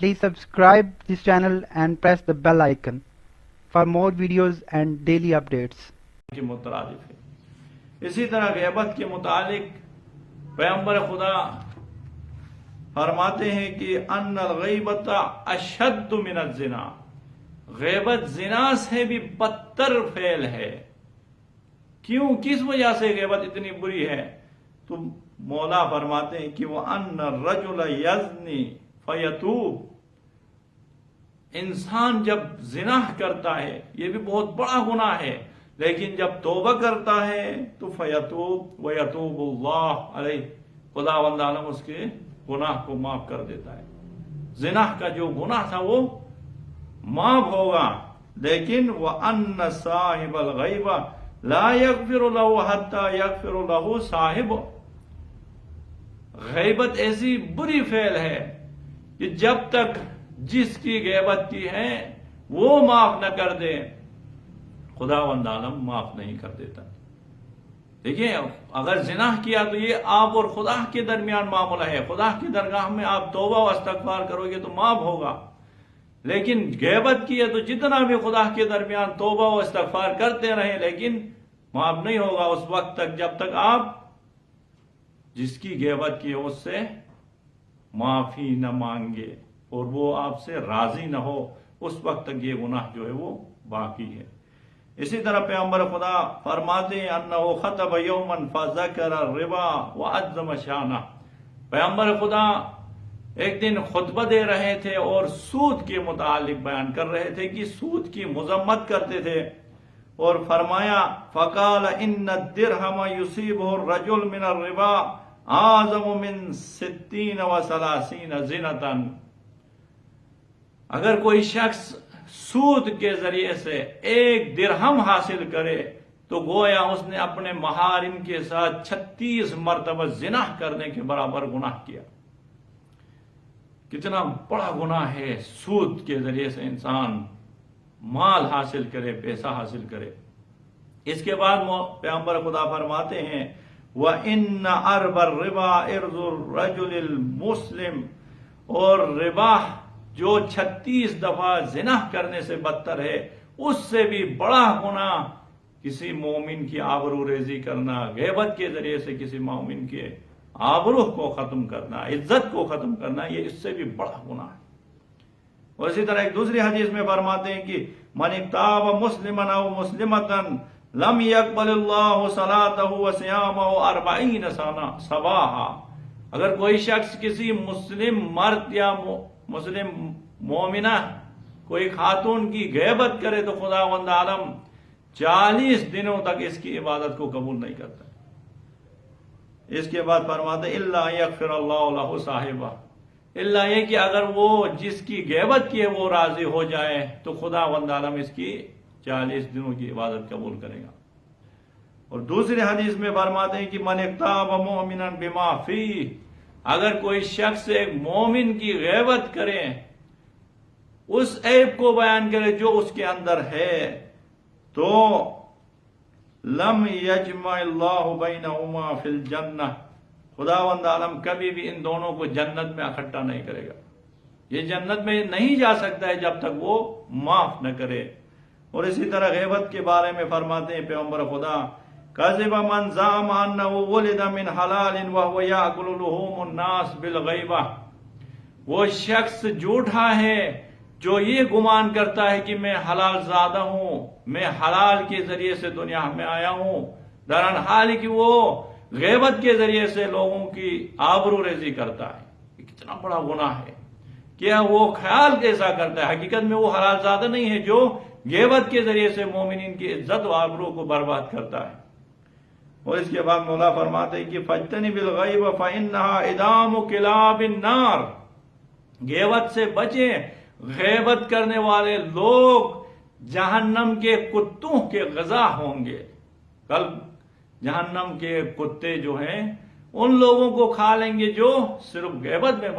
Please subscribe this channel and press the bell icon for more videos and daily updates. کے مترادف ہے. اسی طرح غیبت کے متعلق پیغمبر خدا فرماتے ہیں کہ ان الغیبت اشد من الزنا، غیبت زنا سے بھی بدتر فعل ہے. کیوں، کس وجہ سے غیبت اتنی بری ہے؟ تو مولا فرماتے ہیں کہ وہ ان الرجل یزنی فیتوب، انسان جب زنا کرتا ہے یہ بھی بہت بڑا گناہ ہے، لیکن جب توبہ کرتا ہے تو فیتوب ویتوب اللہ علیہ، خداوند عالم اس کے گناہ کو معاف کر دیتا ہے. زنا کا جو گناہ تھا وہ معاف ہوگا، لیکن وَأَنَّ صَاحِبَ الْغَيْبَ لَا يَغْفِرُ لَهُ حَتَّى يَغْفِرُ لَهُ صَاحِبُ. غیبت ایسی بری فعل ہے کہ جب تک جس کی غیبت کی ہے وہ معاف نہ کر دے، خداوند عالم معاف نہیں کر دیتا. دیکھیں، اگر زنا کیا تو یہ آپ اور خدا کے درمیان معاملہ ہے، خدا کی درگاہ میں آپ توبہ و استغفار کرو گے تو معاف ہوگا. لیکن غیبت کی ہے تو جتنا بھی خدا کے درمیان توبہ و استغفار کرتے رہیں لیکن معاف نہیں ہوگا اس وقت تک جب تک آپ جس کی غیبت کی ہے اس سے معافی نہ مانگے اور وہ آپ سے راضی نہ ہو، اس وقت تک یہ گناہ جو ہے وہ باقی ہے. اسی طرح پیغمبر خدا فرماتے ہیں انہو خطب یوما فذکر الربا وعظم شانہ. پیغمبر خدا ایک دن خطبہ دے رہے تھے اور سود کے متعلق بیان کر رہے تھے کہ سود کی مذمت کرتے تھے، اور فرمایا فقال ان الدرہم یصیبہ الرجل من الربا اعظم من 60 و 30 زنۃ. اگر کوئی شخص سود کے ذریعے سے 1 درہم حاصل کرے تو گویا اس نے اپنے محارم کے ساتھ 36 مرتبہ زنا کرنے کے برابر گناہ کیا. کتنا بڑا گناہ ہے سود کے ذریعے سے انسان مال حاصل کرے، پیسہ حاصل کرے. اس کے بعد پیغمبر خدا فرماتے ہیں وَإِنَّ أَرْبَ الرِّبَا إِرْضُ الرَّجُلِ الْمُسْلِمِ، اور ربا جو 36 دفعہ زنا کرنے سے بدتر ہے، اس سے بھی بڑا گناہ کسی مومن کی آبرو ریزی کرنا، غیبت کے ذریعے سے کسی مومن کے آبرو کو ختم کرنا، عزت کو ختم کرنا، یہ اس سے بھی بڑا گناہ ہے. اور اسی طرح ایک دوسری حدیث میں فرماتے ہیں کہ من اغتاب مسلما او مسلمتا لم يقبل اللہ صلاتہ وصیامہ 40 سنہ صباحا. اگر کوئی شخص کسی مسلم مرد یا مسلم مومنہ کوئی خاتون کی غیبت کرے تو خداوند عالم 40 دنوں تک اس کی عبادت کو قبول نہیں کرتا. اس کے بعد فرماتے الا یغفر اللہ لہ صاحبہ، اللہ یہ کہ اگر وہ جس کی غیبت کی ہے وہ راضی ہو جائے تو خداوند عالم اس کی 40 دنوں کی عبادت قبول کرے گا. اور دوسری حدیث میں فرماتے ہیں کہ من اغتاب مؤمنا بما فیہ، اگر کوئی شخص ایک مومن کی غیبت کرے، اس عیب کو بیان کرے جو اس کے اندر ہے، تو لم یجمع اللہ بینہما فی الجنہ، خداوند عالم کبھی بھی ان دونوں کو جنت میں اکٹھا نہیں کرے گا. یہ جنت میں نہیں جا سکتا ہے جب تک وہ معاف نہ کرے. اور اسی طرح غیبت کے بارے میں فرماتے ہیں پیغمبر خدا کذب من زعم انہ ولد من حلال وهو یاکل لحوم الناس بالغیبہ. وہ شخص جھوٹا ہے جو یہ گمان کرتا ہے کہ میں حلال زادہ ہوں، میں حلال کے ذریعے سے دنیا میں آیا ہوں، درحال کہ وہ غیبت کے ذریعے سے لوگوں کی آبرو ریزی کرتا ہے. یہ کتنا بڑا گناہ ہے. کیا وہ خیال کیسا کرتا ہے؟ حقیقت میں وہ حلال زادہ نہیں ہے جو غیبت کے ذریعے سے مومنین کی عزت و آبرو کو برباد کرتا ہے. اور اس کے بعد مولا فرماتے ہیں کہ فَاجْتَنِبِ الْغَيْبَ فَإِنَّهَا إِدَامُ كِلَابِ النَّارِ، غیبت سے بچیں، غیبت کرنے والے لوگ جہنم کے کتوں کے غذا ہوں گے. کل جہنم کے کتے جو ہیں ان لوگوں کو کھا لیں گے جو صرف غیبت میں